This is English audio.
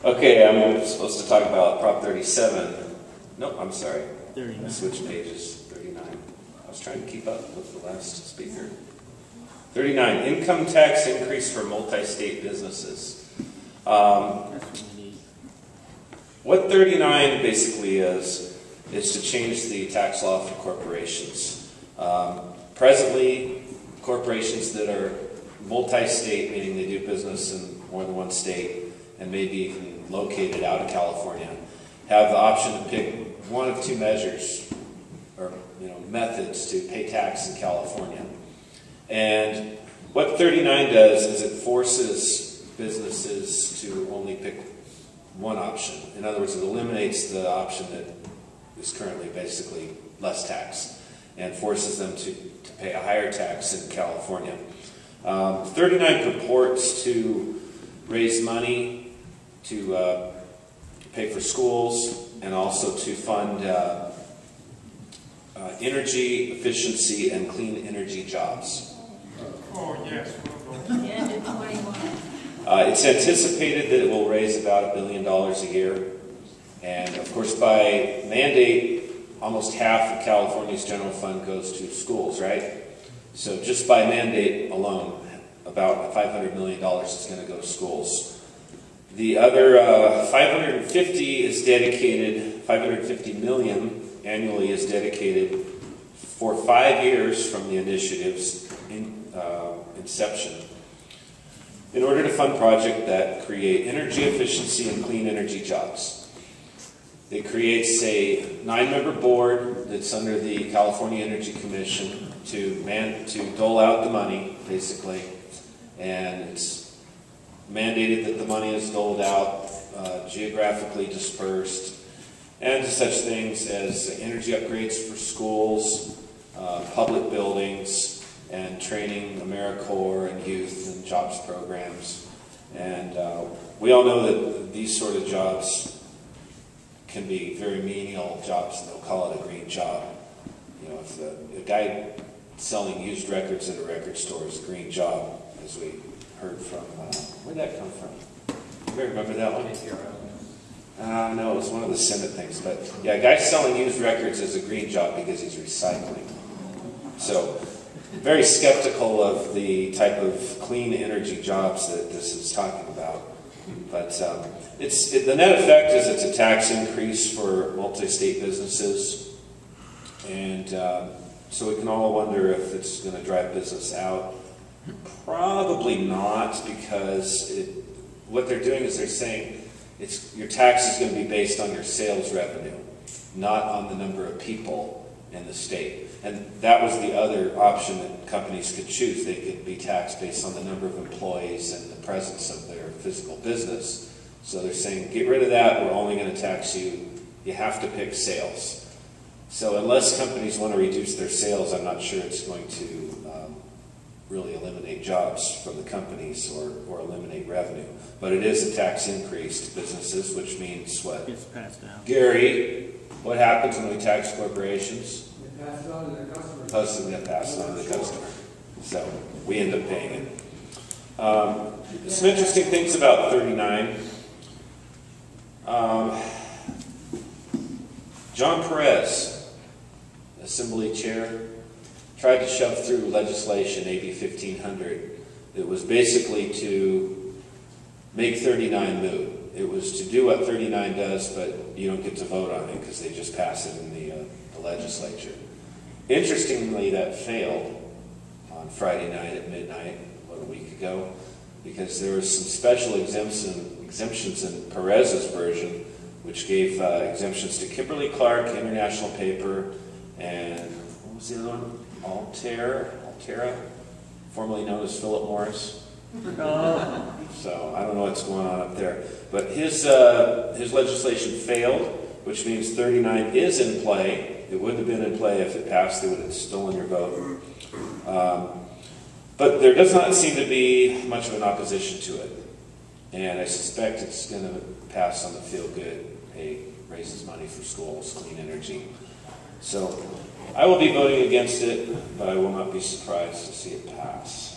Okay, I'm supposed to talk about Prop 37. Nope, I'm sorry. 39. I switched pages. 39. I was trying to keep up with the last speaker. 39, income tax increase for multi-state businesses. That's what we need. What 39 basically is to change the tax law for corporations. Presently, corporations that are multi-state, meaning they do business in more than one state, and maybe even located out of California, have the option to pick one of two measures, or methods to pay tax in California. And what 39 does is it forces businesses to only pick one option. In other words, it eliminates the option that is currently basically less tax and forces them to pay a higher tax in California. 39 purports to raise money to pay for schools and also to fund energy efficiency and clean energy jobs. Oh, yes. Yeah, do 21. It's anticipated that it will raise about $1 billion a year. And of course, by mandate, almost half of California's general fund goes to schools, right? So just by mandate alone, about $500 million is going to go to schools. The other 550 million annually is dedicated for 5 years from the initiative's inception in order to fund projects that create energy efficiency and clean energy jobs. It creates a 9-member board that's under the California Energy Commission to dole out the money, basically, and it's mandated that the money is doled out, geographically dispersed, and to such things as energy upgrades for schools, public buildings, and training AmeriCorps and youth and jobs programs. And we all know that these sort of jobs can be very menial jobs, and they'll call it a green job. If the guy selling used records at a record store is a green job, as we heard from, where'd that come from? You remember that one? No, it was one of the Senate things. But yeah, a guy selling used records is a green job because he's recycling. So, very skeptical of the type of clean energy jobs that this is talking about. But the net effect is it's a tax increase for multi-state businesses. And so we can all wonder if it's going to drive business out. Probably not, because what they're doing is they're saying your tax is going to be based on your sales revenue, not on the number of people in the state. And that was the other option that companies could choose. They could be taxed based on the number of employees and the presence of their physical business. So they're saying, get rid of that, we're only going to tax you. You have to pick sales. So unless companies want to reduce their sales, I'm not sure it's going to really eliminate jobs from the companies or eliminate revenue. But it is a tax increase to businesses, which means what? Gets passed down. Gary, what happens when we tax corporations? It passes on to the customer. Supposedly it passes on to the customer. So we end up paying it. Some interesting things about 39. John Perez, Assembly Chair, tried to shove through legislation, AB 1500, that was basically to make 39 moot. It was to do what 39 does, but you don't get to vote on it because they just pass it in the legislature. Interestingly, that failed on Friday night at midnight, a week ago, because there was some special exemptions in Perez's version, which gave exemptions to Kimberly-Clark, International Paper, and what was the other one? Altera, formerly known as Philip Morris. So I don't know what's going on up there. But his legislation failed, which means 39 is in play. It wouldn't have been in play if it passed. They would have stolen your vote. But there does not seem to be much of an opposition to it. And I suspect it's going to pass on the feel-good, raises money for schools, clean energy. So I will be voting against it, but I will not be surprised to see it pass.